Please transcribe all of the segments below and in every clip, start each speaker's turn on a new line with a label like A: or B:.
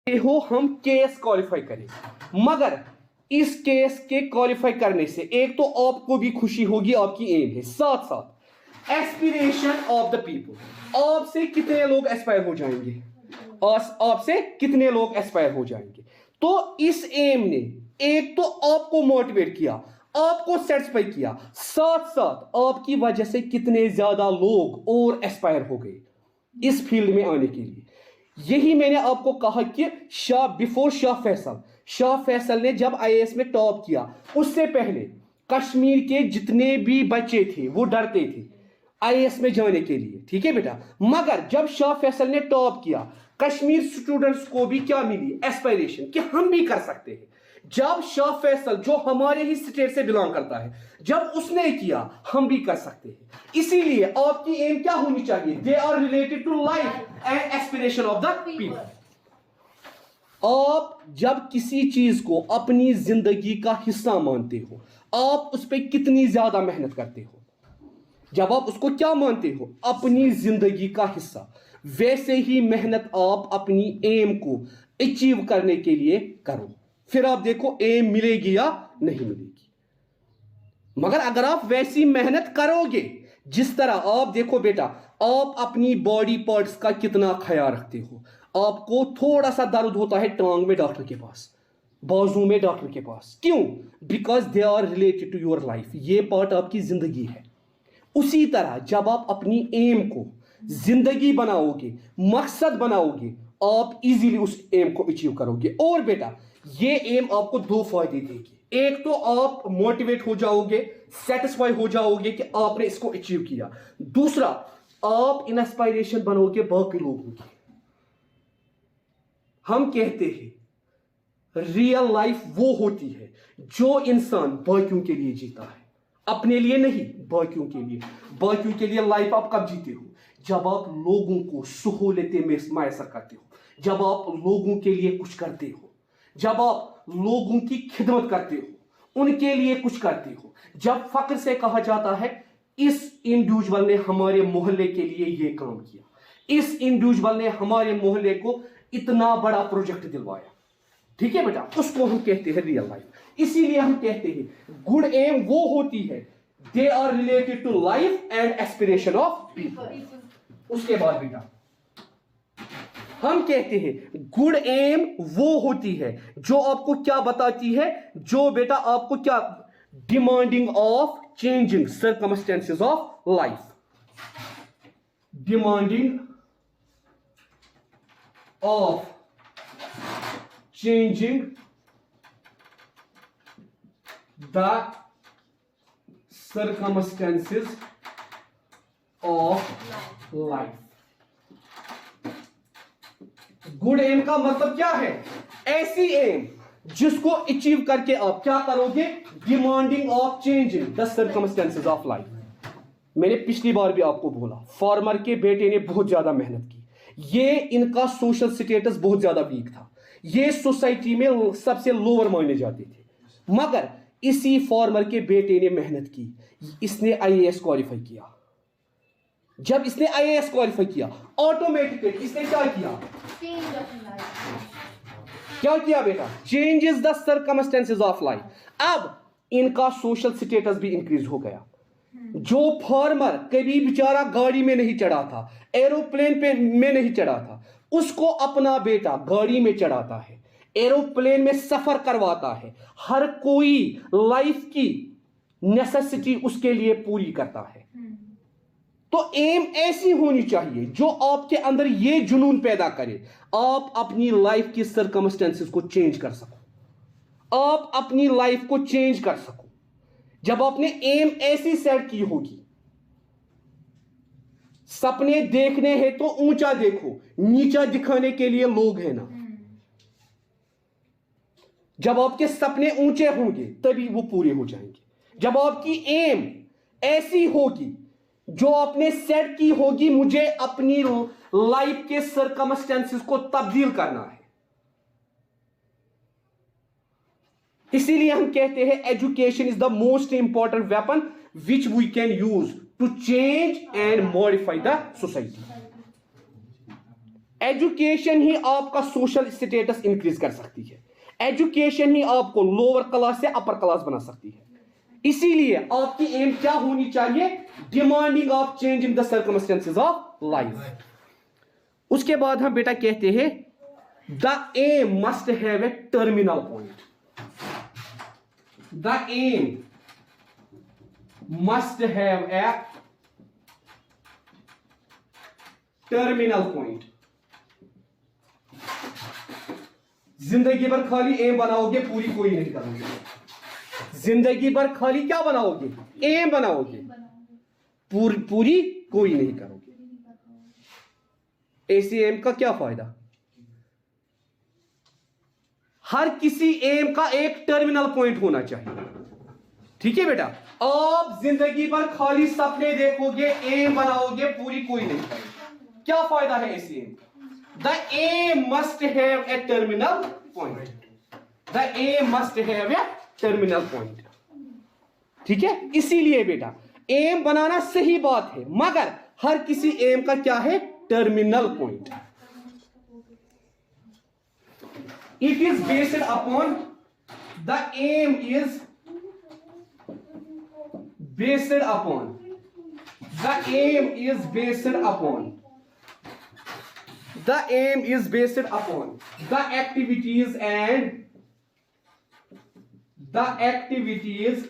A: हो हम case qualify करें, मगर इस केस के क्वालिफाई करने से एक तो आपको भी खुशी होगी, आपकी एम है, साथ साथ एस्पिरेशन ऑफ द पीपल, आपसे कितने लोग एस्पायर हो जाएंगे, आपसे कितने लोग एस्पायर हो जाएंगे। तो इस एम ने एक तो आपको मोटिवेट किया, आपको सेटिस्फाई किया, साथ साथ आपकी वजह से कितने ज्यादा लोग और एस्पायर हो गए इस फील्ड में आने के लिए। यही मैंने आपको कहा कि शाह फैसल ने जब आईएएस में टॉप किया, उससे पहले कश्मीर के जितने भी बच्चे थे वो डरते थे आईएएस में जाने के लिए, ठीक है बेटा। मगर जब शाह फैसल ने टॉप किया, कश्मीर स्टूडेंट्स को भी क्या मिली, एस्पायरेशन कि हम भी कर सकते हैं। जब शाह फैसल जो हमारे ही स्टेट से बिलोंग करता है, जब उसने किया, हम भी कर सकते हैं। इसीलिए आपकी एम क्या होनी चाहिए, they are related to life and aspiration of the people. आप जब किसी चीज को अपनी जिंदगी का हिस्सा मानते हो, आप उस पर कितनी ज्यादा मेहनत करते हो। जब आप उसको क्या मानते हो, अपनी जिंदगी का हिस्सा, वैसे ही मेहनत आप अपनी एम को अचीव करने के लिए करो। फिर आप देखो एम मिलेगी या नहीं मिलेगी। मगर अगर आप वैसी मेहनत करोगे जिस तरह, आप देखो बेटा, आप अपनी बॉडी पार्ट्स का कितना ख्याल रखते हो। आपको थोड़ा सा दर्द होता है टांग में, डॉक्टर के पास, बाजू में डॉक्टर के पास, क्यों? Because they are related to your life, ये पार्ट आपकी जिंदगी है। उसी तरह जब आप अपनी एम को जिंदगी बनाओगे, मकसद बनाओगे, आप इजीली उस एम को अचीव करोगे। और बेटा ये एम आपको दो फायदे देगी, एक तो आप मोटिवेट हो जाओगे, सेटिस्फाई हो जाओगे कि आपने इसको अचीव किया। दूसरा, आप इंस्पायरेशन बनोगे बाकी लोगों की। हम कहते हैं रियल लाइफ वो होती है जो इंसान बाकियों के लिए जीता है, अपने लिए नहीं, बाकियों के लिए। बाकियों के लिए लाइफ आप कब जीते हो, जब आप लोगों को सहूलतें मैसर करते हो, जब आप लोगों के लिए कुछ करते हो, जब आप लोगों की खिदमत करते हो, उनके लिए कुछ करते हो। जब फक्र से कहा जाता है इस इंडिविजुअल ने हमारे मोहल्ले के लिए यह काम किया, इस इंडिविजुअल ने हमारे मोहल्ले को इतना बड़ा प्रोजेक्ट दिलवाया, ठीक है बेटा, उसको हम कहते हैं रियल लाइफ। इसीलिए हम कहते हैं गुड एम वो होती है, they are related to life and aspiration of people. उसके बाद बेटा हम कहते हैं गुड एम वो होती है जो आपको क्या बताती है, जो बेटा आपको क्या, demanding of changing circumstances of life, demanding of changing the circumstances of life। Good aim का मतलब क्या है, ऐसी एम जिसको अचीव करके आप क्या करोगे, demanding of changing the circumstances of life. मैंने पिछली बार भी आपको बोला, फार्मर के बेटे ने बहुत ज्यादा मेहनत की, ये इनका सोशल स्टेटस बहुत ज्यादा वीक था, ये सोसाइटी में सबसे लोअर माने जाते थे। मगर इसी फार्मर के बेटे ने मेहनत की, इसने आईएएस क्वालिफाई किया। जब इसने आईएएस क्वालिफाई किया, ऑटोमेटिकली इसने क्या किया, क्या किया बेटा, changes the circumstances of life. अब इनका सोशल स्टेटस भी इंक्रीज हो गया। जो फार्मर कभी बेचारा गाड़ी में नहीं चढ़ा था, एरोप्लेन पे में नहीं चढ़ा था, उसको अपना बेटा गाड़ी में चढ़ाता है, एरोप्लेन में सफर करवाता है, हर कोई लाइफ की नेसेसिटी उसके लिए पूरी करता है। तो एम ऐसी होनी चाहिए जो आपके अंदर ये जुनून पैदा करे, आप अपनी लाइफ की सर्कमस्टेंसेस को चेंज कर सको, आप अपनी लाइफ को चेंज कर सको। जब आपने एम ऐसी सेट की होगी, सपने देखने हैं तो ऊंचा देखो, नीचा दिखाने के लिए लोग हैं ना। जब आपके सपने ऊंचे होंगे तभी वो पूरे हो जाएंगे। जब आपकी एम ऐसी होगी जो आपने सेट की होगी, मुझे अपनी लाइफ के सर्कमस्टेंसेस को तब्दील करना है। इसीलिए हम कहते हैं education is the most important weapon which we can use to change and modify the society. Education ही आपका सोशल स्टेटस इंक्रीज कर सकती है, एजुकेशन ही आपको लोअर क्लास से अपर क्लास बना सकती है। इसीलिए आपकी एम क्या होनी चाहिए? Demanding of change in the circumstances of life. उसके बाद हम बेटा कहते हैं the aim must have a terminal point. The aim must have a terminal point. जिंदगी भर खाली एम बनाओगे, पूरी कोई नहीं करोगे। जिंदगी भर खाली क्या बनाओगे? एम बनाओगे, पूरी कोई नहीं करोगे। ऐसी एम का क्या फायदा? हर किसी एम का एक टर्मिनल पॉइंट होना चाहिए। ठीक है बेटा, आप जिंदगी भर खाली सपने देखोगे, एम बनाओगे, पूरी कोई नहीं करोगे। क्या फायदा है ऐसी एम का? The aim must have a terminal point. The aim must have a terminal point. ठीक है, इसीलिए बेटा एम बनाना सही बात है, मगर हर किसी एम का क्या है? Terminal point. It is based upon the aim is based upon the aim is based upon the aim is based upon the activities and the activities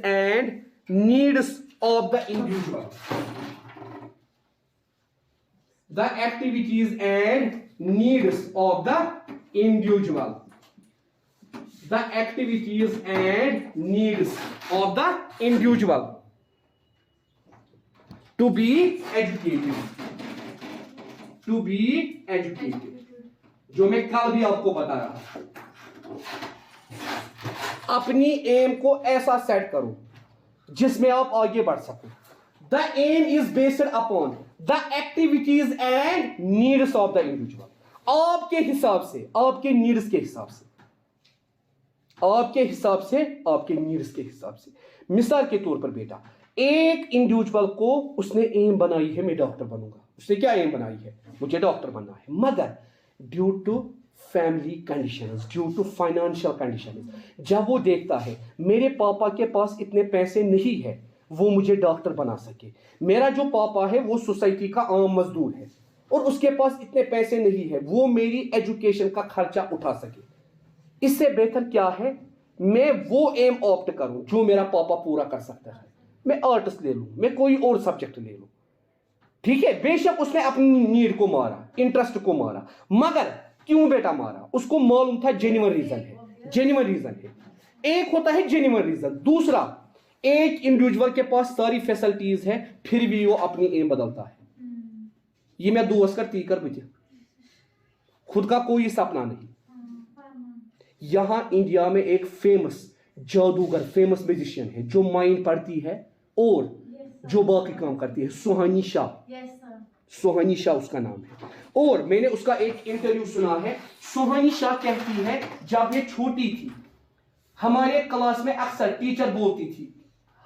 A: and needs of the individual. The activities and needs of the individual. The activities and needs of the individual. To be educated. To be educated. जो मैं कल भी आपको बता रहा, अपनी M को ऐसा सेट करो जिसमें आप आगे बढ़ सको। The aim is based upon the activities and needs of the individual. आपके हिसाब से, आपके नीड्स के हिसाब से, आपके हिसाब से, आपके नीड्स के हिसाब से। मिसाल के तौर पर बेटा, एक इंडिविजुअल को उसने एम बनाई है मैं डॉक्टर बनूंगा। उसने क्या एम बनाई है? मुझे डॉक्टर बनना है, मगर due to family conditions, due to financial conditions, जब वो देखता है मेरे पापा के पास इतने पैसे नहीं है वो मुझे डॉक्टर बना सके, मेरा जो पापा है वो सोसाइटी का आम मजदूर है और उसके पास इतने पैसे नहीं है वो मेरी एजुकेशन का खर्चा उठा सके, इससे बेहतर क्या है मैं वो एम ऑप्ट करूं जो मेरा पापा पूरा कर सकता है। मैं आर्ट्स ले लूं, मैं कोई और सब्जेक्ट ले लूं। ठीक है, बेशक उसने अपनी नीड को मारा, इंटरेस्ट को मारा, मगर क्यों बेटा मारा? उसको मालूम था जेन्युइन रीजन है, जेन्युइन रीजन है। एक होता है जेन्युइन रीजन, दूसरा एक इंडिविजुअल के पास सारी फैसिलिटीज है फिर भी वो अपनी एम बदलता है। ये मैं दोस्त कर ती कर बुझे, खुद का कोई सपना नहीं। यहां इंडिया में एक फेमस जादूगर, फेमस म्यूजिशियन है जो माइंड पढ़ती है और जो बाकी काम करती है, सुहानी शाह। सुहानी शाह उसका नाम है। और मैंने उसका एक इंटरव्यू सुना है। सुहानी शाह कहती है जब ये छोटी थी हमारे क्लास में अक्सर टीचर बोलती थी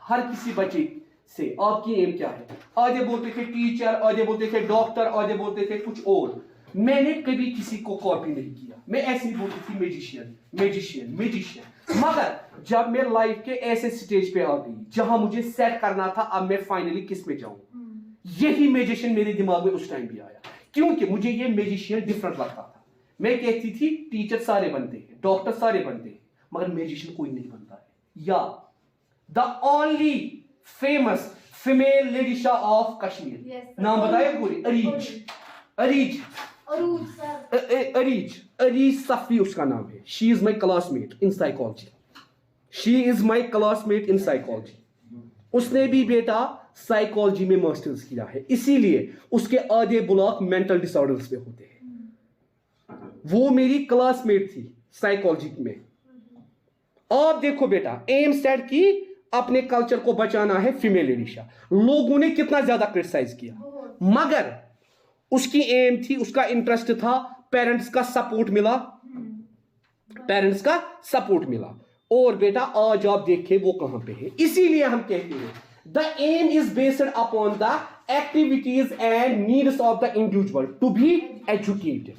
A: हर किसी बच्चे से आपकी एम क्या है? आधे बोलते थे टीचर, आधे बोलते थे डॉक्टर, आधे बोलते थे कुछ और। मैंने कभी किसी को कॉपी नहीं किया, मैं ऐसे ही बोलती थी मैजिशियन मैजिशियन मैजिशियन। मगर जब मैं लाइफ के ऐसे स्टेज पे आ गई जहां मुझे सेट करना था अब मैं फाइनली किस में जाऊं, यही मैजिशियन मेरे दिमाग में उस टाइम भी आया, क्योंकि मुझे ये मैजिशियन डिफरेंट लगता था। मैं कहती थी टीचर सारे बनते हैं, डॉक्टर सारे बनते हैं, मगर मैजिशियन कोई नहीं बनता है। या the only famous female lady Shah of Kashmir, नाम बताए पूरी, अरीज अरीज सफी उसका नाम है। She is my classmate in psychology, she is my classmate in psychology. उसने भी बेटा साइकोलॉजी में मास्टर्स किया है, इसीलिए उसके आधे ब्लॉक मेंटल डिसऑर्डर्स पे होते हैं। वो मेरी क्लासमेट थी साइकोलॉजी में। अब देखो बेटा, एम सेट की अपने कल्चर को बचाना है फीमेल लेडी शाह। लोगों ने कितना ज्यादा क्रिटिसाइज किया, मगर उसकी एम थी, उसका इंटरेस्ट था, पेरेंट्स का सपोर्ट मिला, पेरेंट्स का सपोर्ट मिला। और बेटा आज आप देखें वो कहां पे है। इसीलिए हम कहते हैं the aim is based upon the activities and needs of the individual to be educated.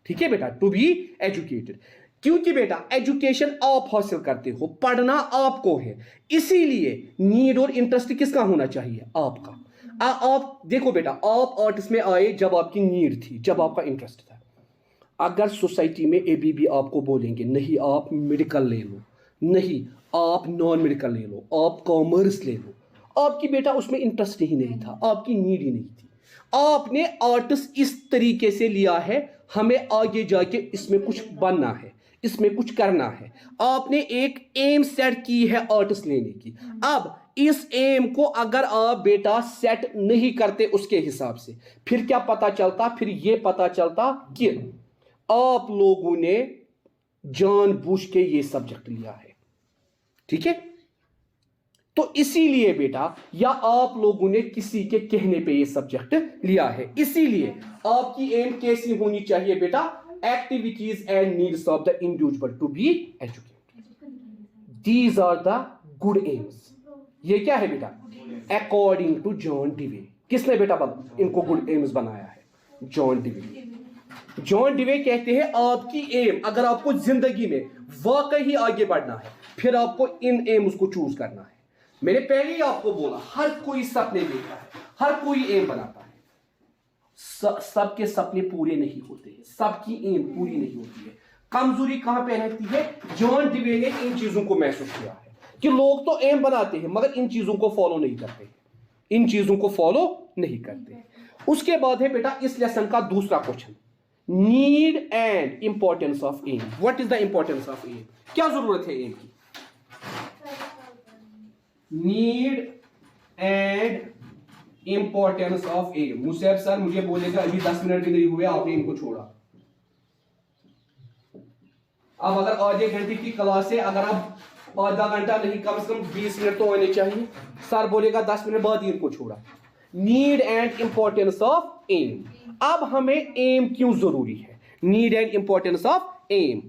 A: ठीक है बेटा, टू बी एजुकेटेड, क्योंकि बेटा एजुकेशन आप हासिल करते हो, पढ़ना आपको है, इसीलिए नीड और इंटरेस्ट किसका होना चाहिए? आपका। आप देखो बेटा, आप आर्ट्स में आए जब आपकी नीड थी, जब आपका इंटरेस्ट था। अगर सोसाइटी में अभी भी आपको बोलेंगे नहीं आप मेडिकल ले लो, नहीं आप नॉन मेडिकल ले लो, आप कॉमर्स ले लो, आपकी बेटा उसमें इंटरेस्ट ही नहीं था, आपकी नीड ही नहीं थी। आपने आर्ट्स इस तरीके से लिया है, हमें आगे जाके इसमें कुछ बनना है, इसमें कुछ करना है, आपने एक एम सेट की है आर्ट्स लेने की। अब इस एम को अगर आप बेटा सेट नहीं करते उसके हिसाब से, फिर क्या पता चलता? फिर ये पता चलता कि आप लोगों ने जानबूझ के ये सब्जेक्ट लिया है। ठीक है, तो इसीलिए बेटा, या आप लोगों ने किसी के कहने पे ये सब्जेक्ट लिया है, इसीलिए आपकी एम कैसी होनी चाहिए बेटा? Activities and needs of the individual to be educated, these are the good aims. ये क्या है बेटा? According to John Dewey. किसने बेटा इनको गुड एम्स बनाया है? John Dewey. जॉन डिवे कहते हैं आपकी एम, अगर आपको जिंदगी में वाकई आगे बढ़ना है, फिर आपको इन एम्स को चूज करना है। मैंने पहले ही आपको बोला, हर कोई सपने देखता है, हर कोई एम बनाता है, सबके सपने पूरे नहीं होते हैं, सबकी एम पूरी नहीं होती है। कमजोरी कहां पे रहती है? जॉन डिवे ने इन चीजों को महसूस किया है कि लोग तो एम बनाते हैं मगर इन चीजों को फॉलो नहीं करते, इन चीजों को फॉलो नहीं करते। उसके बाद है बेटा इस लेसन का दूसरा question, need and importance of aim. What is the importance of aim? क्या जरूरत है एम की? Need and importance of aim. Musaib sir मुझे बोलेगा अभी 10 मिनट भी नहीं हुए आपने इनको छोड़ा। अब अगर आधे घंटे की क्लास है, अगर आप आधा घंटा नहीं कम से कम 20 मिनट तो आने चाहिए। सर बोलेगा 10 मिनट बाद इनको छोड़ा। Need and importance of aim. अब हमें एम क्यों जरूरी है? Need and importance of aim.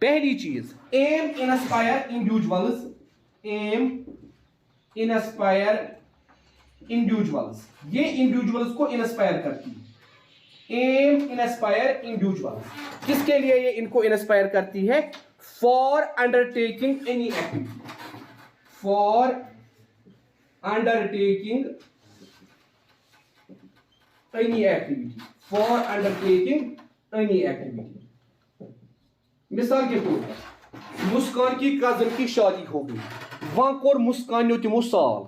A: पहली चीज, aim inspire individuals, aim inspire individuals, ये इंडिविजुअल्स को इंस्पायर करती है। एम इंस्पायर इंडिविजुअल्स किसके लिए ये इनको इंस्पायर करती है? For undertaking any activity, for undertaking any activity, for undertaking any activity. मिसाल के तौर पर मुस्कान की कजन की शादी हो गई, वहां कोर मुस्कान तिमो साल,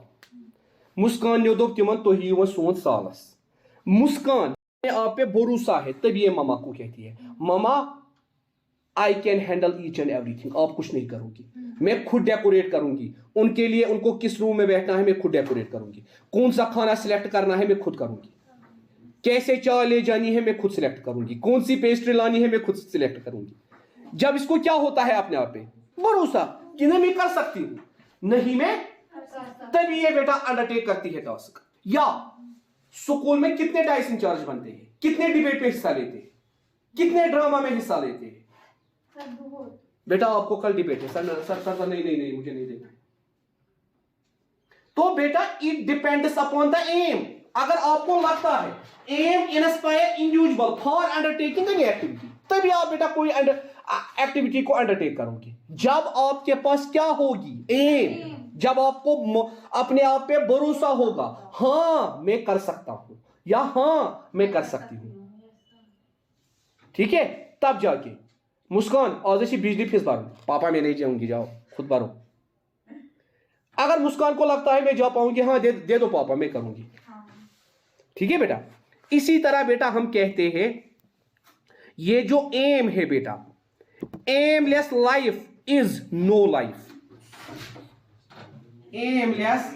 A: मुस्कान दोप तिमन तुही वन सोन सालस। मुस्कान आप पे भरोसा है तभी ये मामा को कहती है, mama I can handle each and everything, आप कुछ नहीं करोगी, मैं खुद डेकोरेट करूंगी उनके लिए, उनको किस रूम में बैठना है मैं खुद डेकोरेट करूंगी, कौन सा खाना सिलेक्ट करना है मैं खुद करूंगी, कैसे चाय ले जानी है मैं खुद सिलेक्ट करूंगी, कौन सी पेस्ट्री लानी है मैं खुद सिलेक्ट करूंगी। जब इसको क्या होता है अपने आप पे भरोसा कि नहीं मैं कर सकती हूं, नहीं मैं, तभी ये बेटा अंडरटेक करती है टास्क। या स्कूल में कितने डाइस इंचार्ज बनते हैं, कितने डिबेट पे हिस्सा लेते हैं, कितने ड्रामा में हिस्सा लेते हैं? बेटा आपको कल डिबेट है, सर सर सर नहीं नहीं नहीं मुझे नहीं देना है। तो बेटा it depends upon the aim. अगर आपको लगता है aim inspire individual for undertaking any activity, तभी आप बेटा कोई एक्टिविटी को अंडरटेक करोगे। जब आपके पास क्या होगी? एम। जब आपको अपने आप पे भरोसा होगा, हां मैं कर सकता हूं या हां मैं कर सकती हूं, ठीक है, तब जाके मुस्कान आज ऐसी बिजली फीस भरो, पापा मैं नहीं जाऊंगी, जाओ खुद भरो। अगर मुस्कान को लगता है मैं जा पाऊंगी, हाँ दे दो पापा मैं करूंगी, ठीक है बेटा। इसी तरह बेटा हम कहते हैं ये जो एम है बेटा, aimless life is no life, aimless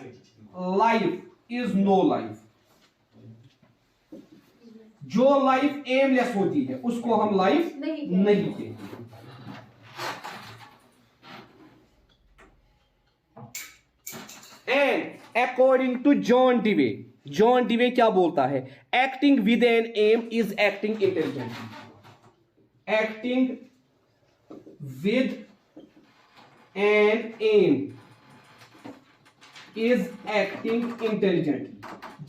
A: life is no life. जो लाइफ एमलेस होती है उसको हम लाइफ नहीं कहते। And according to John Dewey, John Dewey क्या बोलता है? Acting with an aim is acting intelligently, acting with an aim is acting intelligently।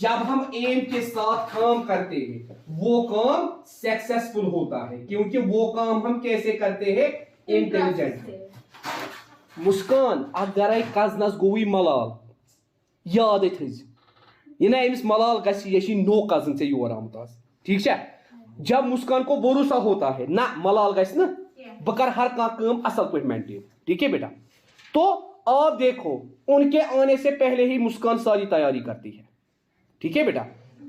A: जब हम एम के साथ काम करते हैं वो काम सक्सेसफुल होता है, क्योंकि वो काम हम कैसे करते हैं, इंटेलिजेंट। मुस्कान अगर कजनस गोई मलाल याद थी ना अमिस मलाल गि नो कजन से योर आमुत, ठीक है। जब मुस्कान को भरोसा होता है ना मलाल गि ना बह कर हर काम असल पे मेंटेन, ठीक है बेटा। तो आप देखो उनके आने से पहले ही मुस्कान सारी तैयारी करती है, ठीक है बेटा,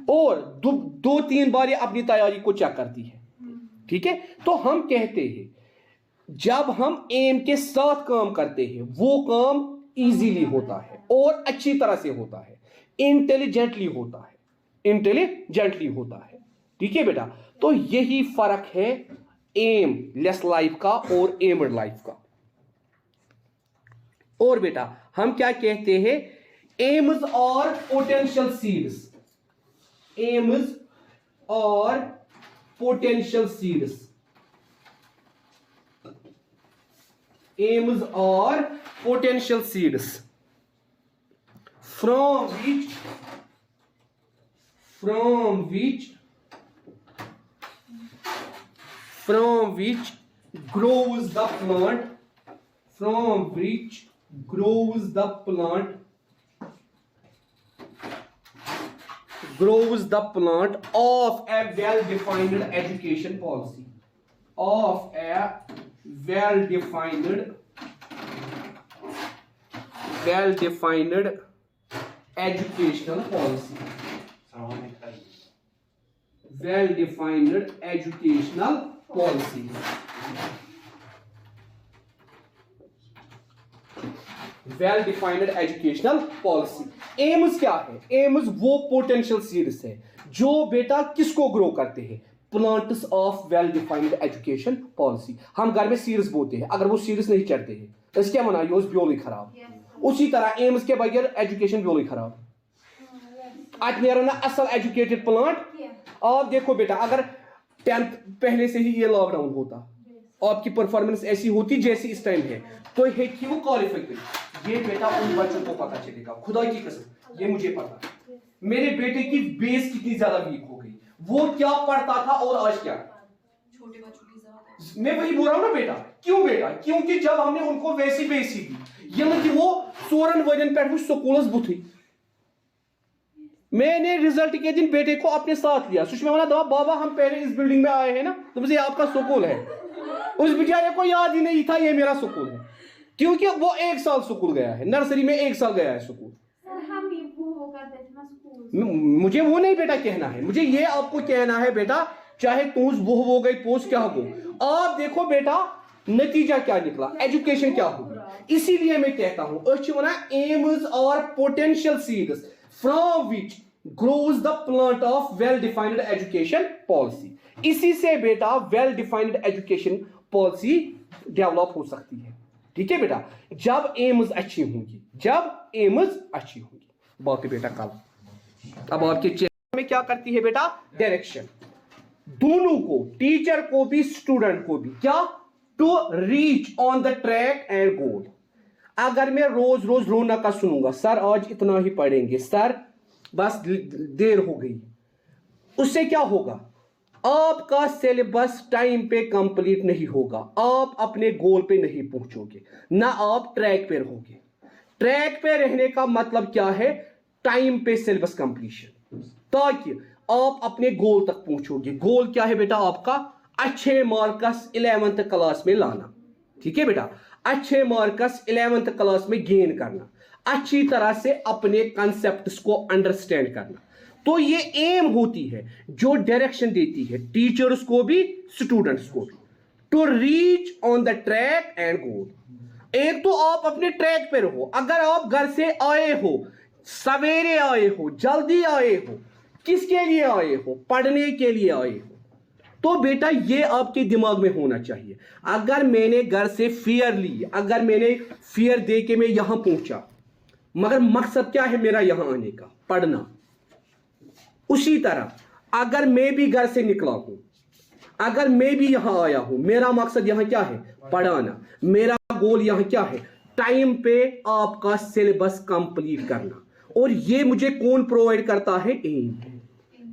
A: और दो तीन बार ये अपनी तैयारी को चेक करती है, ठीक है। तो हम कहते हैं जब हम एम के साथ काम करते हैं वो काम इजीली होता है और अच्छी तरह से होता है, इंटेलिजेंटली होता है, इंटेलिजेंटली होता है, ठीक है बेटा। तो यही फर्क है एम लेस लाइफ का और एम्ड लाइफ का। और बेटा हम क्या कहते हैं, एम्स और पोटेंशियल सीड्स, एम्स और पोटेंशियल सीड्स, एम्स और potential seeds from which grows the plant, from which grows the plant of a well-defined education policy, of a well-defined educational policy, well-defined educational policy, well-defined educational policy। AIIMS क्या है, AIIMS वो potential seeds है जो बेटा किसको grow करते हैं, plants of well defined education policy. हम घर में सीड्स बोते हैं, अगर वो सीड्स नहीं चढ़ते हैं तो क्या मना यूज बियोलॉजी खराब। उसी तरह एम्स के बगैर एजुकेशन बियोलॉजी खराब। आज मेरा ना असल एजुकेटेड प्लांट। आप देखो बेटा अगर 10th पहले से ही ये लॉकडाउन होता, आपकी परफॉर्मेंस ऐसी होती जैसी इस टाइम है, तो है कि वो क्वालिफाई करी। ये बेटा उन बच्चों को पता चलेगा, खुदा की कसम ये मुझे पता है। मेरे बेटे की बेस कितनी ज्यादा वीक हो गई, वो क्या पढ़ता था और आज क्या। छोटे बच्चों की ज्यादा, मैं वही बोल रहा हूं ना बेटा। क्यों बेटा, क्योंकि जब हमने उनको वैसी बेस दी, ये वो सोरन वजन पे स्कूल बुथी। मैंने रिजल्ट के दिन बेटे को अपने साथ लिया, सुषमा बोला दवा बाबा हम पहले इस बिल्डिंग में आए हैं ना, तो मुझे आपका स्कूल है। उस बेचारे को याद ही नहीं था ये मेरा स्कूल है, क्योंकि वो 1 साल स्कूल गया है, नर्सरी में 1 साल गया है स्कूल। मुझे वो नहीं बेटा कहना है, मुझे ये आपको कहना है बेटा, चाहे तूज वो गई पोस्ट क्या हो, आप देखो बेटा नतीजा क्या निकला, एजुकेशन क्या होगी। इसीलिए मैं कहता हूं एम्स और potential seeds from which grows the plant of well-defined education policy। इसी से बेटा well-defined education policy डेवलप हो सकती है, ठीक है बेटा, जब एम्स अच्छी होंगी, जब एम्स अच्छी होंगी। बाकी बेटा कल अब आपके चेहरे में क्या करती है बेटा, डायरेक्शन दोनों को, टीचर को भी स्टूडेंट को भी, क्या, to reach on the track and goal. अगर मैं रोज रोज रोना का सुनूंगा, सर आज इतना ही पढ़ेंगे, सर बस देर हो गई, उससे क्या होगा, आपका सिलेबस टाइम पे कंप्लीट नहीं होगा, आप अपने गोल पे नहीं पहुंचोगे, ना आप ट्रैक पे रहोगे। ट्रैक पे रहने का मतलब क्या है, टाइम पे सिलेबस कंप्लीशन, ताकि आप अपने गोल तक पहुंचोगे। गोल क्या है बेटा आपका, अच्छे मार्क्स 11th क्लास में लाना, ठीक है बेटा, अच्छे मार्क्स 11th क्लास में गेन करना, अच्छी तरह से अपने कंसेप्ट्स को अंडरस्टैंड करना। तो ये एम होती है जो डायरेक्शन देती है टीचर्स को भी स्टूडेंट्स को भी, to reach on the track and goal. एक तो आप अपने ट्रैक पे रहो, अगर आप घर से आए हो, सवेरे आए हो, जल्दी आए हो, किसके लिए आए हो, पढ़ने के लिए आए हो, तो बेटा ये आपके दिमाग में होना चाहिए। अगर मैंने घर से फेयर ली, अगर मैंने फेयर दे के मैं यहां पहुंचा, मगर मकसद क्या है मेरा यहां आने का, पढ़ना। उसी तरह अगर मैं भी घर से निकला हूं, अगर मैं भी यहां आया हूं, मेरा मकसद यहां क्या है? पढ़ाना। मेरा गोल यहां क्या है? टाइम पे आपका सिलेबस कंप्लीट करना। और ये मुझे कौन प्रोवाइड करता है? एम।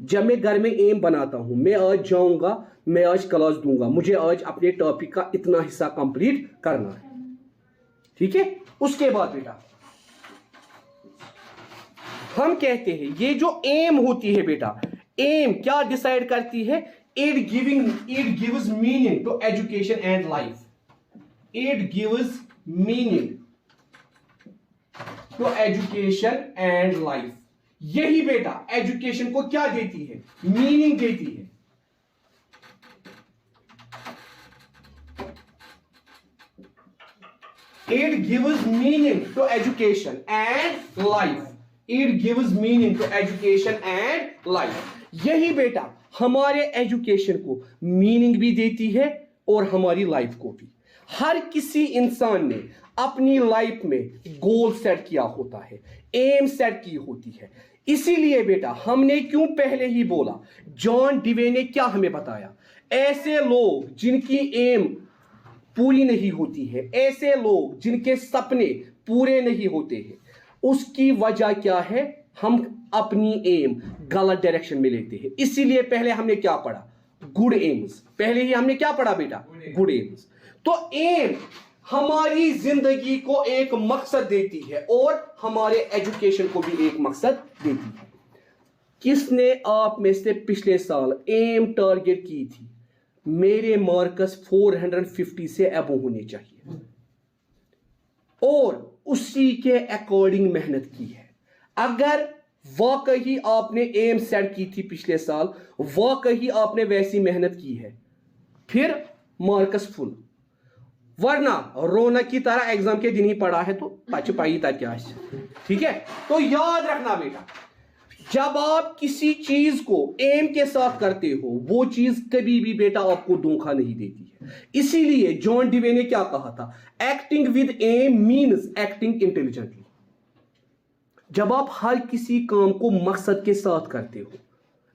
A: जब मैं घर में एम बनाता हूं, मैं आज जाऊंगा, मैं आज क्लास दूंगा, मुझे आज अपने टॉपिक का इतना हिस्सा कंप्लीट करना है, ठीक है। उसके बाद बेटा हम कहते हैं ये जो एम होती है बेटा, एम क्या डिसाइड करती है? It gives meaning to education and life. It gives meaning to education and life. यही बेटा एजुकेशन को क्या देती है? मीनिंग देती है। It gives meaning to education and life. It gives meaning to education and life. यही बेटा हमारे एजुकेशन को मीनिंग भी देती है और हमारी लाइफ को भी। हर किसी इंसान ने अपनी लाइफ में गोल सेट किया होता है, एम सेट की होती है। इसीलिए बेटा हमने क्यों पहले ही बोला, जॉन डिवे ने क्या हमें बताया? ऐसे लोग जिनकी एम पूरी नहीं होती है, ऐसे लोग जिनके सपने पूरे नहीं होते हैं, उसकी वजह क्या है? हम अपनी एम गलत डायरेक्शन में लेते हैं। इसीलिए पहले हमने क्या पढ़ा? Good AIIMS. पहले ही हमने क्या पढ़ा बेटा? Good AIIMS. तो एम हमारी जिंदगी को एक मकसद देती है और हमारे एजुकेशन को भी एक मकसद देती है। किसने आप में से पिछले साल एम टारगेट की थी? मेरे मार्क्स 450 से अबव होने चाहिए और उसी के अकॉर्डिंग मेहनत की है। अगर वाकई आपने एम सेट की थी पिछले साल, वाकई आपने वैसी मेहनत की है, फिर मार्क्स फुल। वरना रौनक की तरह एग्जाम के दिन ही पढ़ा है तो पच पाई था क्या? ठीक है। तो याद रखना बेटा, जब आप किसी चीज को एम के साथ करते हो, वो चीज कभी भी बेटा आपको धोखा नहीं देती है। इसीलिए जॉन डिवे ने क्या कहा था? Acting with aim means acting intelligently. जब आप हर किसी काम को मकसद के साथ करते हो,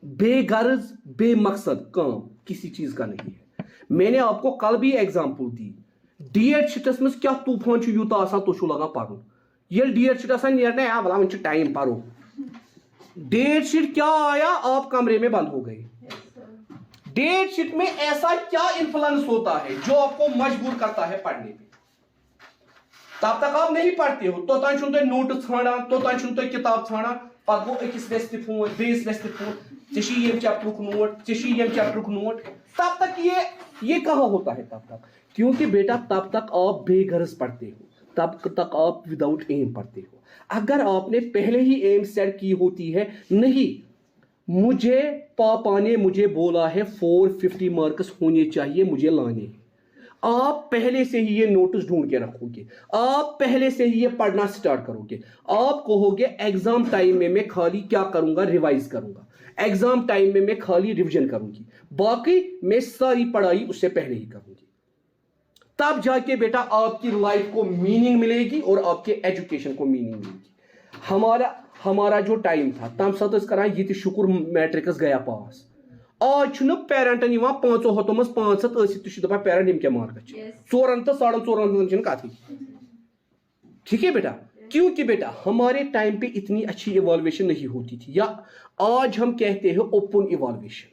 A: बेगर्ज बेमकसद काम किसी चीज का नहीं है। मैंने आपको कल भी एग्जांपल दी, डीएड शिटस में क्या तूफान यूता आसान तो लगा पढ़ ये डीएड शिट आसान नेरने आ भला टाइम पढ़ो। डेट शीट क्या आया? आप कमरे में बंद हो गए। डेट शीट में ऐसा क्या इन्फ्लुएंस होता है जो आपको मजबूर करता है पढ़ने पे? तब तक आप नहीं पढ़ते हो, तो तान तुम नोट छाना, तो तान तुम किताब छाना, पत गो अकिस वेस्ट फोन, बेस वेस्ट फोन, चेशी यम चैप्टर नोट, चेशी यम चैप्टर नोट। तब तक ये कहां होता है? तब तक, क्योंकि बेटा तब तक आप बेगरज पढ़ते हो, तब तक आप विदाउट एम पढ़ते हो। अगर आपने पहले ही एम सेट की होती है, नहीं मुझे पापा ने मुझे बोला है 450 मार्क्स होने चाहिए, मुझे लाने हैं, आप पहले से ही ये नोटिस ढूंढ के रखोगे, आप पहले से ही ये पढ़ना स्टार्ट करोगे। आप कहोगे एग्जाम टाइम में मैं खाली क्या करूंगा? रिवाइज करूंगा। एग्जाम टाइम में मैं खाली रिवीजन करूंगी, बाकी मैं सारी पढ़ाई उससे पहले ही करूंगी। तब जाके बेटा आपकी लाइफ को मीनिंग मिलेगी और आपके एजुकेशन को मीनिंग मिलेगी। हमारा जो टाइम था तम साथ करा ये शुक्र मैट्रिक्स गया पास। आज पेरेंटन 5 हतों मज 500 दपा पेरेंट यम क्या मार्क्स 4 तो 4.5 कथी। ठीक है बेटा, क्योंकि बेटा हमारे टाइम पे इतनी अच्छी इवॉल्वेशन नहीं होती थी, या आज हम कहते हैं ओपन इवॉल्वेशन।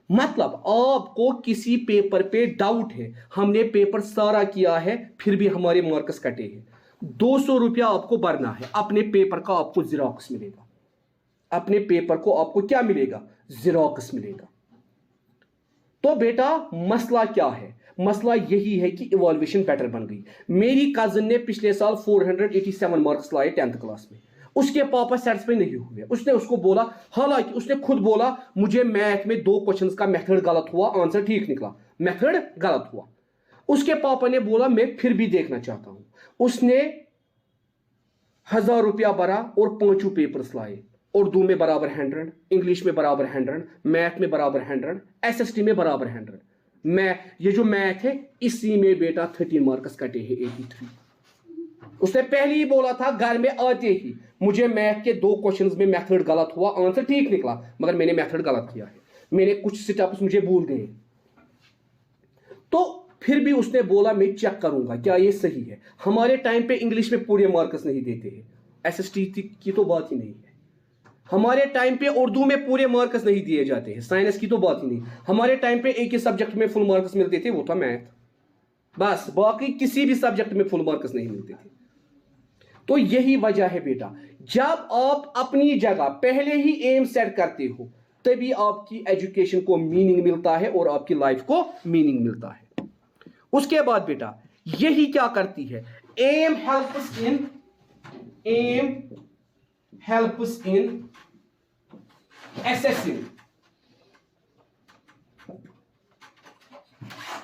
A: मतलब आपको किसी पेपर पे डाउट है, हमने पेपर सारा किया है फिर भी हमारे मार्क्स कटे हैं, 200 रुपया आपको भरना है, अपने पेपर का आपको जिरोक्स मिलेगा। अपने पेपर को आपको क्या मिलेगा? जिरोक्स मिलेगा। तो बेटा मसला क्या है? मसला यही है कि इवॉल्वेशन बेटर बन गई। मेरी कजिन ने पिछले साल 487 मार्क्स लाए 10th क्लास में, उसके पापा सेटिस्फाई नहीं हुए। उसने उसको बोला, हालांकि उसने खुद बोला मुझे मैथ में 2 क्वेश्चंस का मेथड गलत हुआ, आंसर ठीक निकला, मेथड गलत हुआ। उसके पापा ने बोला मैं फिर भी देखना चाहता हूं। उसने 1000 रुपया भरा और 5 पेपर्स लाए। उर्दू में बराबर 100, इंग्लिश में बराबर 100, मैथ में बराबर 100, एसएसटी में बराबर 100। ये जो मैथ है इसी में बेटा 13 मार्क्स कटे हैं 83। उसने पहले ही बोला था घर में आते ही, मुझे मैथ के 2 क्वेश्चंस में मेथड गलत हुआ, आंसर ठीक निकला, मगर मैंने मेथड गलत किया है, मैंने कुछ स्टेप्स मुझे भूल गए। तो फिर भी उसने बोला मैं चेक करूंगा क्या ये सही है। हमारे टाइम पे इंग्लिश में पूरे मार्क्स नहीं देते हैं, एसएसटी की तो बात ही नहीं है। हमारे टाइम पे उर्दू में पूरे मार्क्स नहीं दिए जाते हैं, साइंस की तो बात ही नहीं। हमारे टाइम पे एक ही सब्जेक्ट में फुल मार्क्स मिलते थे, वो था मैथ, बस, बाकी किसी भी सब्जेक्ट में फुल मार्क्स नहीं मिलते थे। तो यही वजह है बेटा, जब आप अपनी जगह पहले ही एम सेट करते हो तभी आपकी एजुकेशन को मीनिंग मिलता है और आपकी लाइफ को मीनिंग मिलता है। उसके बाद बेटा यही क्या करती है, aim helps in assessing.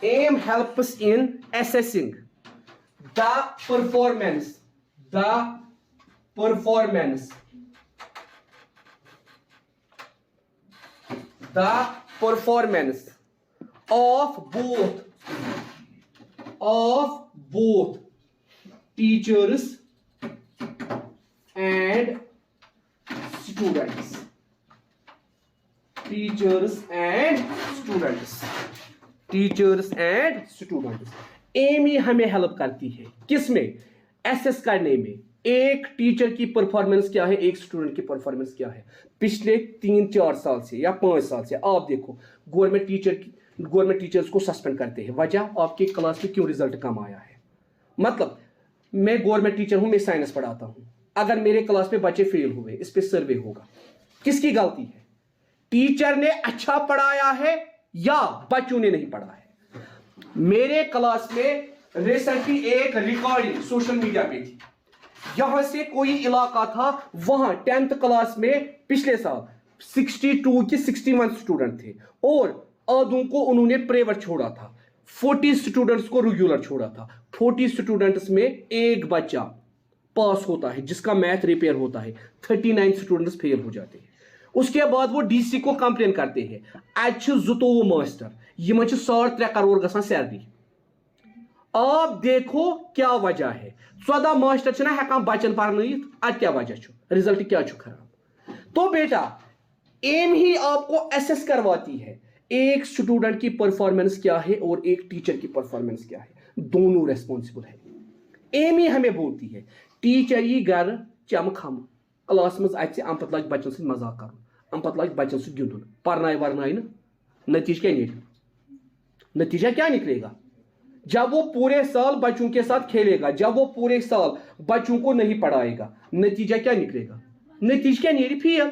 A: Aim helps in assessing the performance of both teachers and students. Aim ही हमें हेल्प करती है किसमें, एसेस करने में एक टीचर की परफॉर्मेंस क्या है, एक स्टूडेंट की परफॉर्मेंस क्या है पिछले 3-4 साल से या 5 साल से। आप देखो गवर्नमेंट टीचर्स को सस्पेंड करते हैं, वजह आपके क्लास में क्यों रिजल्ट कम आया है। मतलब मैं गवर्नमेंट टीचर हूं, मैं साइंस पढ़ाता हूं, अगर मेरे क्लास में बच्चे फेल हुए, इस पे सर्वे होगा, किसकी गलती है, टीचर ने अच्छा पढ़ाया है या बच्चों ने नहीं पढ़ा है। मेरे क्लास में रिसेंटली एक रिकॉर्डिंग सोशल मीडिया पे थी, यहां से कोई इलाका था, वहां 10th क्लास में पिछले साल 62 की 61 स्टूडेंट थे और आधों को उन्होंने प्राइवेट छोड़ा था, 40 स्टूडेंट्स को रेगुलर छोड़ा था। 40 स्टूडेंट्स में एक बच्चा पास होता है जिसका मैथ रिपेयर होता है, 39 स्टूडेंट्स फेल हो जाते हैं। उसके बाद वो डीसी को कंप्लेन करते हैं, अच्छे जुतोवु मास्टर यह 3.5 करोड़ गसान सैलरी। आप देखो क्या वजह है, 14 मास्टर हेकान बच्चन पढ़ानित, अत क्या वजह, रिजल्ट क्या खराब। तो बेटा एम ही आपको एसेस करवाती है एक स्टूडेंट की परफॉर्मेंस क्या है और एक टीचर की परफॉर्मेंस क्या है, दोनों रेस्पॉन्सिबल है। एम ही हमें बोलती है टीचर यी घर चम खम क्लास मज अत अम पत लग बच्चन सह मजाक कर, अम पत लग बच्चन सह गिंदुन, पढ़नाए वरनाए न, नतीजा क्या निकलेगा। जब वो पूरे साल बच्चों के साथ खेलेगा, जब वो पूरे साल बच्चों को नहीं पढ़ाएगा, नतीजा क्या निकलेगा, नतीजा क्या नहीं, फेल।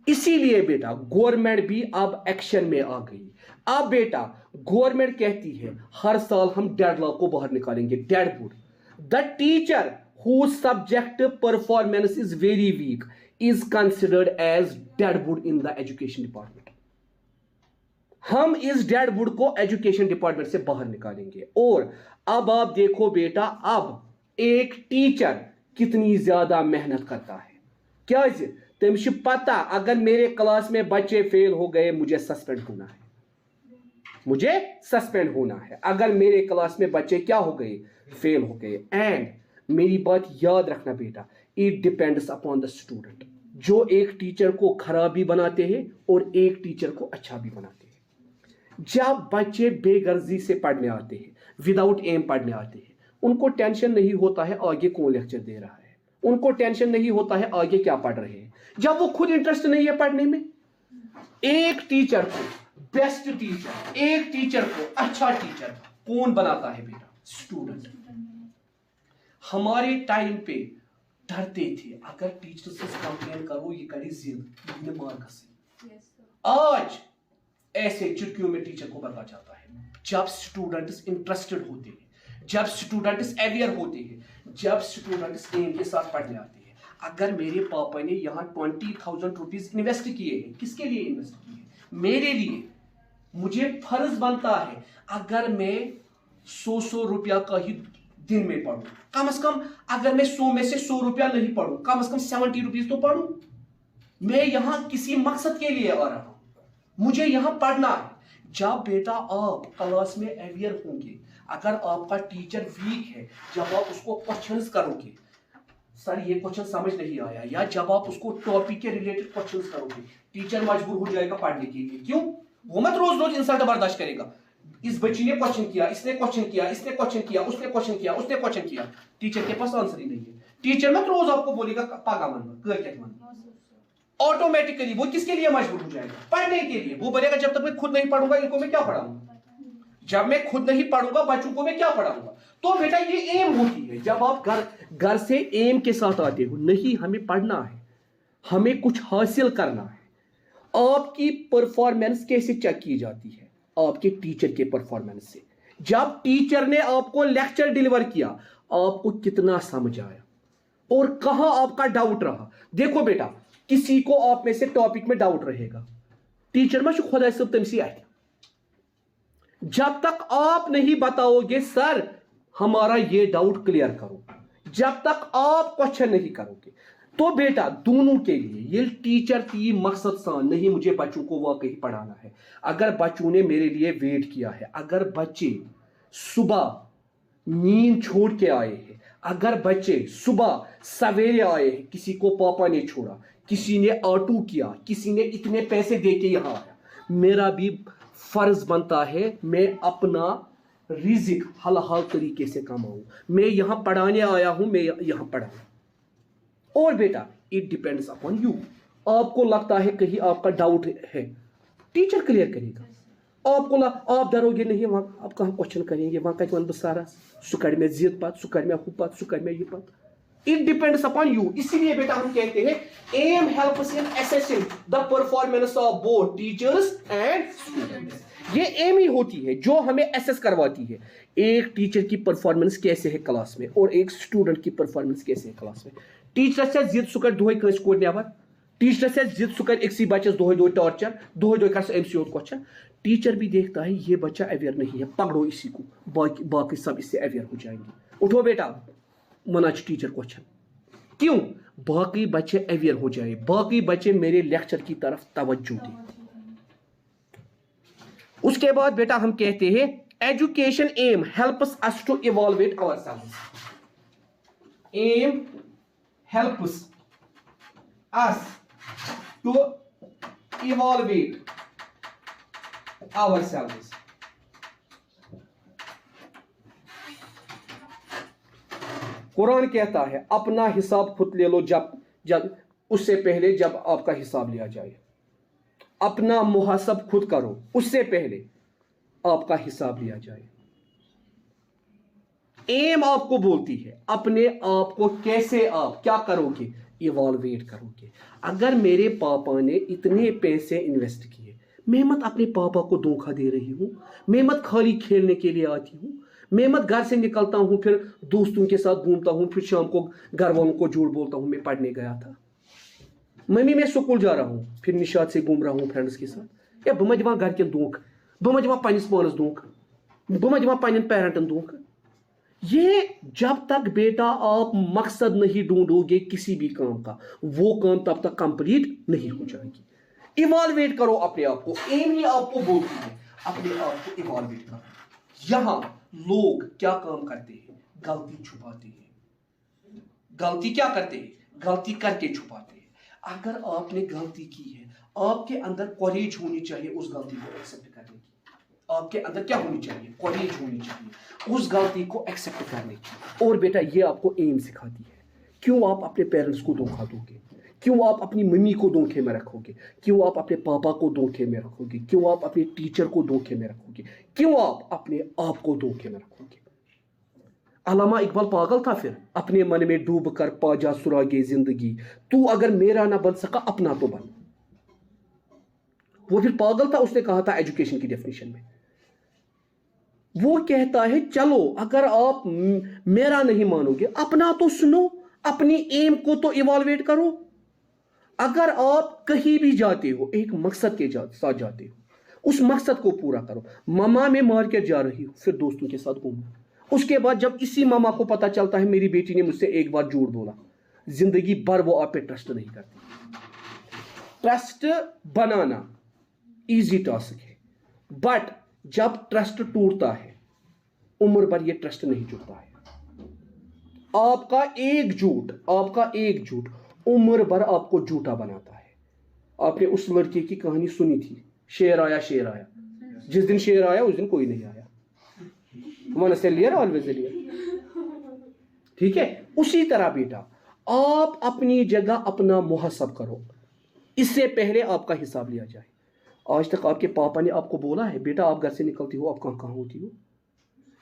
A: इसीलिए बेटा गवर्नमेंट भी अब एक्शन में आ गई। अब बेटा गवर्नमेंट कहती है हर साल हम डेडलॉक को बाहर निकालेंगे, deadwood. The teacher whose subject performance is very weak is considered as deadwood in the education department. हम इस डेडवुड को एजुकेशन डिपार्टमेंट से बाहर निकालेंगे। और अब आप देखो बेटा, अब एक टीचर कितनी ज्यादा मेहनत करता है, क्या तमिस पता अगर मेरे क्लास में बच्चे फेल हो गए मुझे सस्पेंड होना है, मुझे सस्पेंड होना है अगर मेरे क्लास में बच्चे क्या हो गए, फेल हो गए। एंड मेरी बात याद रखना बेटा, it depends upon the student. जो एक टीचर को खराब भी बनाते हैं और एक टीचर को अच्छा भी बनाते हैं। जब बच्चे बेगर्जी से पढ़ने आते हैं, विदाउट एम पढ़ने आते हैं, उनको टेंशन नहीं होता है आगे कौन लेक्चर दे रहा है, उनको टेंशन नहीं होता है आगे क्या पढ़ रहे हैं, जब वो खुद इंटरेस्ट नहीं है पढ़ने में। एक टीचर को बेस्ट टीचर, एक टीचर को अच्छा टीचर कौन बनाता है बेटा, स्टूडेंट। हमारे टाइम पे डरते थे अगर टीचर से कंप्लेन करो ये कड़ी जिद मार्क्स। आज ऐसे चुटकियों में टीचर को बदला जाता है जब स्टूडेंट्स इंटरेस्टेड होते हैं, जब स्टूडेंट्स अवेयर होते हैं, जब स्टूडेंट्स एम के साथ पढ़ने आते हैं। अगर मेरे पापा ने यहाँ 20,000 रुपीज इन्वेस्ट किए हैं, किसके लिए इन्वेस्ट किए हैं, मेरे लिए, मुझे फर्ज बनता है अगर मैं 100 रुपया का ही दिन में पढ़ूं, कम से कम अगर मैं 100 में से 100 रुपया नहीं पढ़ूं, कम से कम 70 रुपीज तो पढ़ूं। मैं यहां किसी मकसद के लिए आ रहा हूं, मुझे यहां पढ़ना है। जब बेटा आप क्लास में अवेयर होंगे, अगर आपका टीचर वीक है, जब आप उसको क्वेश्चंस करोगे, सर ये क्वेश्चन समझ नहीं आया, या जब आप उसको टॉपिक के रिलेटेड क्वेश्चंस करोगे, टीचर मजबूर हो जाएगा पढ़ने के लिए। क्यों, वो मत रोज रोज इंसल्ट बर्दाश्त करेगा। इस बच्ची ने क्वेश्चन किया, इसने क्वेश्चन किया, इसने क्वेश्चन किया, उसने क्वेश्चन किया, उसने क्वेश्चन किया, टीचर के पास आंसर ही नहीं है। टीचर मत रोज आपको बोलेगा पागा मन कर ऑटोमेटिकली वो किसके लिए मजबूर हो जाएगा? पढ़ने के लिए। वो बोलेगा जब तक मैं खुद नहीं पढ़ूंगा इनको मैं क्या पढ़ाऊंगा, जब मैं खुद नहीं पढ़ूंगा बच्चों को मैं क्या पढ़ाऊंगा। तो बेटा ये एम होती है जब आप घर से एम के साथ आते हो, नहीं हमें पढ़ना है, हमें कुछ हासिल करना है। आपकी परफॉर्मेंस कैसे चेक की जाती है? आपके टीचर के परफॉर्मेंस से। जब टीचर ने आपको लेक्चर डिलीवर किया, आपको कितना समझ आया और कहां आपका डाउट रहा। देखो बेटा, किसी को आप में से टॉपिक में डाउट रहेगा, टीचर में खुदा सब तमसी आए, जब तक आप नहीं बताओगे सर हमारा ये डाउट क्लियर करो, जब तक आप क्वेश्चन नहीं करोगे, तो बेटा दोनों के लिए ये टीचर की मकसद सान नहीं मुझे बच्चों को वाकई पढ़ाना है। अगर बच्चों ने मेरे लिए वेट किया है, अगर बच्चे सुबह नींद छोड़ के आए हैं, अगर बच्चे सुबह सवेरे आए हैं, किसी को पापा ने छोड़ा, किसी ने ऑटो किया, किसी ने इतने पैसे दे के यहां आया, मेरा भी फर्ज बनता है मैं अपना रिजिक हलाल तरीके से कमाऊं। मैं यहां पढ़ाने आया हूं, मैं यहां पढ़ाऊं। और बेटा इट डिपेंड्स अपॉन यू। आपको लगता है कहीं आपका डाउट है, टीचर क्लियर करेगा। आपको आप डरोगे नहीं, वहां आप कहां क्वेश्चन करेंगे, वहां कहीं वन सारा सु कर में जिद पत, सु कर में हु पत, सु कर में ये पत। It depends upon you. इसीलिए बेटा हम कहते हैं aim helps in assessing the performance of both teachers and students. ये एम ही होती है जो हमें असेस करवाती है एक टीचर की परफॉर्मेंस कैसे है क्लास में और एक स्टूडेंट की परफॉर्मेंस कैसे है क्लास में। टीचर से जिद सु कर दोहे कस कोर नेबर, टीचर से जिद सु कर एक्सी बच्चस दोहे दोहे टॉर्चर, दोहे दोहे कर एमसी और क्वेश्चन। टीचर भी देखता है ये बच्चा अवेयर नहीं है, पकड़ो इसी को, बाकी सब इससे अवेयर हो जाएंगे। उठो बेटा मना टीचर क्वेश्चन, क्यों? बाकी बच्चे अवेयर हो जाए, बाकी बच्चे मेरे लेक्चर की तरफ तवज्जो दें। उसके बाद बेटा हम कहते हैं education aim helps us to evaluate ourselves. Aim helps us to evaluate ourselves. Quran कहता है अपना हिसाब खुद ले लो जब उससे पहले जब आपका हिसाब लिया जाए। अपना मुहासब खुद करो उससे पहले आपका हिसाब लिया जाए। एम आपको बोलती है अपने आप को कैसे आप क्या करोगे, इवॉल्वेट करोगे। अगर मेरे पापा ने इतने पैसे इन्वेस्ट किए, मैं मत अपने पापा को धोखा दे रही हूं, मैं मत खाली खेलने के लिए आती हूं, मैं मत घर से निकलता हूं फिर दोस्तों के साथ घूमता हूं, फिर शाम को घर वालों को झूठ बोलता हूं मैं पढ़ने गया था। मम्मी मैं स्कूल जा रहा हूं, फिर निशात से घूम रहा हूं फ्रेंड्स के साथ। या बह दिवान घर के धोख, बह दिवान पन्निस पानस धोख, बह दिवान पन्न पेरेंटन धोख। ये जब तक बेटा आप मकसद नहीं ढूंढोगे किसी भी काम का, वो काम तब तक कंप्लीट नहीं हो जाएगी। इवॉल्वेट करो अपने आप को, एम ही आपको बोलती है अपने आप को इवॉल्वेट करो। यहां लोग क्या काम करते हैं, गलती छुपाते हैं। गलती क्या करते हैं, गलती करके छुपाते हैं। अगर आपने गलती की है, आपके अंदर करेज होनी चाहिए उस गलती को एक्सेप्ट करने की। आपके अंदर क्या होनी चाहिए, करेज होनी चाहिए उस गलती को एक्सेप्ट करने की। और बेटा ये आपको एम सिखाती है। क्यों आप अपने पेरेंट्स को धोखा दोगे, क्यों आप अपनी मम्मी को धोखे में रखोगे, क्यों आप अपने पापा को धोखे में रखोगे, क्यों आप अपने टीचर को धोखे में रखोगे, क्यों आप अपने आप को धोखे में रखोगे। अल्लामा इकबाल पागल था, फिर अपने मन में डूब कर पाजा सुरागे जिंदगी, तू अगर मेरा ना बन सका अपना तो बन। वो फिर पागल था, उसने कहा था एजुकेशन की डेफिनेशन में। वो कहता है चलो अगर आप मेरा नहीं मानोगे अपना तो सुनो, अपनी एम को तो इवॉल्वेट करो। अगर आप कहीं भी जाते हो एक मकसद के साथ जाते हो, उस मकसद को पूरा करो। मामा मैं मार्केट जा रही हूं, फिर दोस्तों के साथ घूमना। उसके बाद जब इसी मामा को पता चलता है मेरी बेटी ने मुझसे एक बार झूठ बोला, जिंदगी भर वो आप पे ट्रस्ट नहीं करती। ट्रस्ट बनाना इजी टास्क है, बट जब ट्रस्ट टूटता है उम्र भर ये ट्रस्ट नहीं जुड़ता है। आपका एक झूठ उम्र भर आपको झूठा बनाता है। आपने उस लड़के की कहानी सुनी थी, शेर आया जिस दिन शेर आया उस दिन कोई नहीं आया। Once a liar always a liar. ठीक है, उसी तरह बेटा आप अपनी जगह अपना मुहस्सब करो, इससे पहले आपका हिसाब लिया जाए। आज तक आपके पापा ने आपको बोला है बेटा आप घर से निकलती हो आप कहाँ होती हो?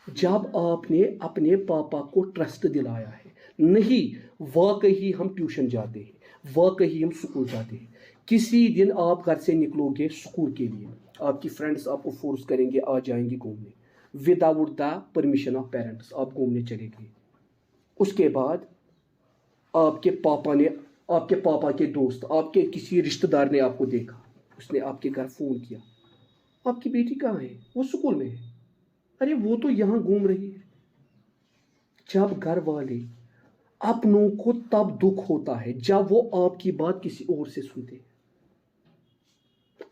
A: जब आपने अपने पापा को ट्रस्ट दिलाया है, नहीं वाकई हम ट्यूशन जाते हैं, वाकई हम स्कूल जाते हैं, किसी दिन आप घर से निकलोगे स्कूल के लिए, आपकी फ्रेंड्स आपको फोर्स करेंगे आ जाएंगे घूमने, without the permission of parents आप घूमने चले गए। उसके बाद आपके पापा के दोस्त, आपके किसी रिश्तेदार ने आपको देखा, उसने आपके घर फ़ोन किया, आपकी बेटी कहाँ है? वो स्कूल में है। अरे वो तो यहाँ घूम रही है। जब घर वाले अपनों को तब दुख होता है जब वो आपकी बात किसी और से सुनते।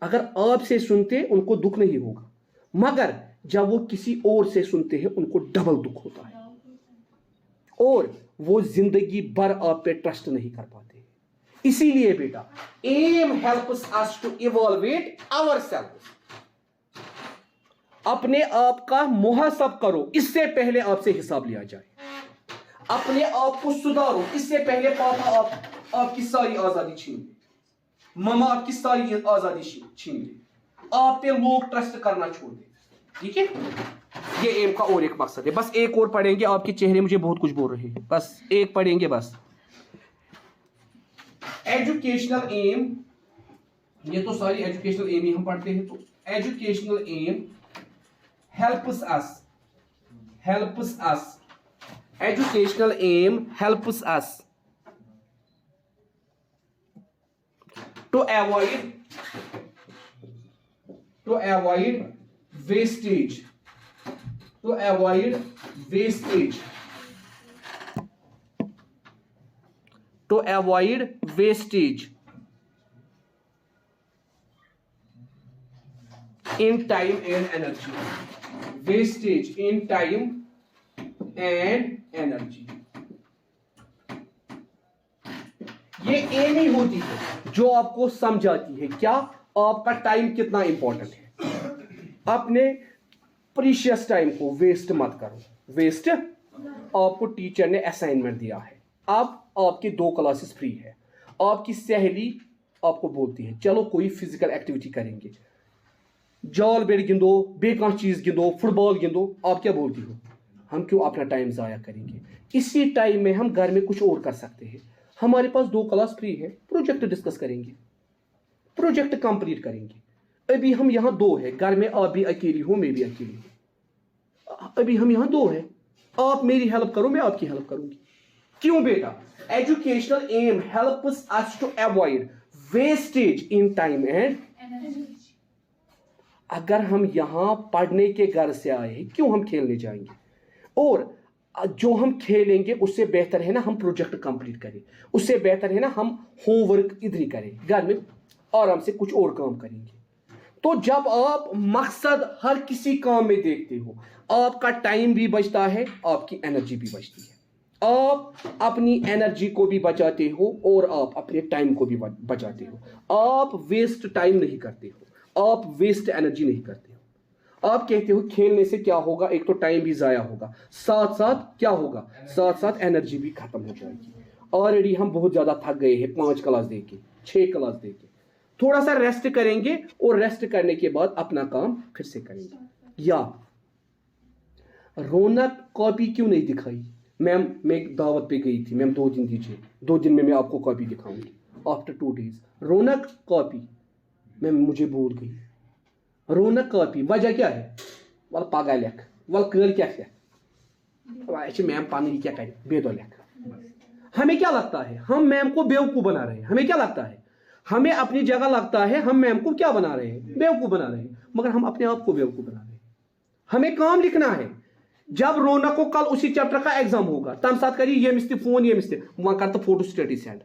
A: अगर आपसे सुनते उनको दुख नहीं होगा, मगर जब वो किसी और से सुनते हैं उनको डबल दुख होता है और वो जिंदगी भर आप पे ट्रस्ट नहीं कर पाते। इसीलिए बेटा aim helps us to evaluate ourselves. अपने आप का मुहस्सब करो, इससे पहले आपसे हिसाब लिया जाए। अपने आप को सुधारो, इससे पहले पापा आपकी सारी आजादी छीन ले, मामा आपकी सारी आजादी छीन ले, आप पे लोग ट्रस्ट करना छोड़ दे। ठीक है, ये एम का और एक मकसद है। बस एक और पढ़ेंगे, आपके चेहरे मुझे बहुत कुछ बोल रहे हैं, बस एक पढ़ेंगे बस। एजुकेशनल एम, ये तो सारी एजुकेशनल एम ही हम पढ़ते हैं। तो educational aim helps us educational aim helps us to avoid wastage in time and energy, wastage in time and energy। ये एम ही होती है जो आपको समझाती है क्या आपका टाइम कितना इंपॉर्टेंट है। अपने प्रीशियस टाइम को वेस्ट मत करो। वेस्ट, आपको टीचर ने असाइनमेंट दिया है, अब आपकी 2 क्लासेस फ्री है, आपकी सहेली आपको बोलती है चलो कोई फिजिकल एक्टिविटी करेंगे, जाल बेट गिंदो, बेका चीज गिंदो, फुटबॉल गिंदो, आप क्या बोलती हो हम क्यों अपना टाइम ज़ाया करेंगे? इसी टाइम में हम घर में कुछ और कर सकते हैं। हमारे पास 2 क्लास फ्री है, प्रोजेक्ट डिस्कस करेंगे, प्रोजेक्ट कंप्लीट करेंगे। अभी हम यहाँ 2 है, घर में आप भी अकेली हो मैं भी अकेली हूँ, अभी हम यहाँ 2 है, आप मेरी हेल्प करो मैं आपकी हेल्प करूंगी। क्यों बेटा? Educational aim helps us to avoid wastage in time and energy. अगर हम यहां पढ़ने के घर से आए, क्यों हम खेलने जाएंगे? और जो हम खेलेंगे उससे बेहतर है ना हम प्रोजेक्ट कंप्लीट करें, उससे बेहतर है ना हम होमवर्क इधर ही करें, घर में आराम से कुछ और काम करेंगे। तो जब आप मकसद हर किसी काम में देखते हो, आपका टाइम भी बचता है, आपकी एनर्जी भी बचती है, आप अपनी एनर्जी को भी बचाते हो और आप अपने टाइम को भी बचाते हो। आप वेस्ट टाइम नहीं करते हो, आप वेस्ट एनर्जी नहीं करते हो। आप कहते हो खेलने से क्या होगा, एक तो टाइम भी जाया होगा, साथ साथ क्या होगा, साथ साथ एनर्जी भी खत्म हो जाएगी। ऑलरेडी हम बहुत ज्यादा थक गए हैं 5 क्लास देके, 6 क्लास देके, थोड़ा सा रेस्ट करेंगे और रेस्ट करने के बाद अपना काम फिर से करेंगे। या रौनक कॉपी क्यों नहीं दिखाई? मैम मैं एक दावत पे गई थी, मैम 2 दिन दीजिए, 2 दिन में मैं आपको कॉपी दिखाऊंगी। आफ्टर 2 डेज रौनक कॉपी, मैम मुझे भूल गई। रौनक कॉपी, वजह क्या है? वल पगा लेख, वल कर क्या है, मैम पानी क्या करें, बेदो लेख। हमें क्या लगता है हम मैम को बेवकूफ बना रहे हैं? हमें क्या लगता है? हमें अपनी जगह लगता है हम मैम को क्या बना रहे हैं, बेवकूफ बना रहे हैं, मगर हम अपने आप को बेवकूफ बना रहे हैं। हमें काम लिखना है। जब रौनक को कल उसी चैप्टर का एग्जाम होगा तम साथ करिए ये मिस्ते फोन, ये मिस्ते वहां करते फोटो स्टेटस सेंड,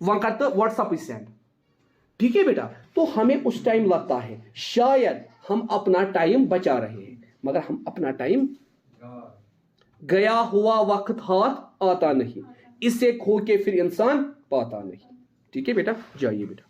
A: वहां करते व्हाट्सएप सेंड। ठीक है बेटा, तो हमें उस टाइम लगता है शायद हम अपना टाइम बचा रहे हैं, मगर हम अपना टाइम, गया हुआ वक्त हाथ आता नहीं, इससे खो के फिर इंसान पाता नहीं। ठीक है बेटा, जाइए बेटा।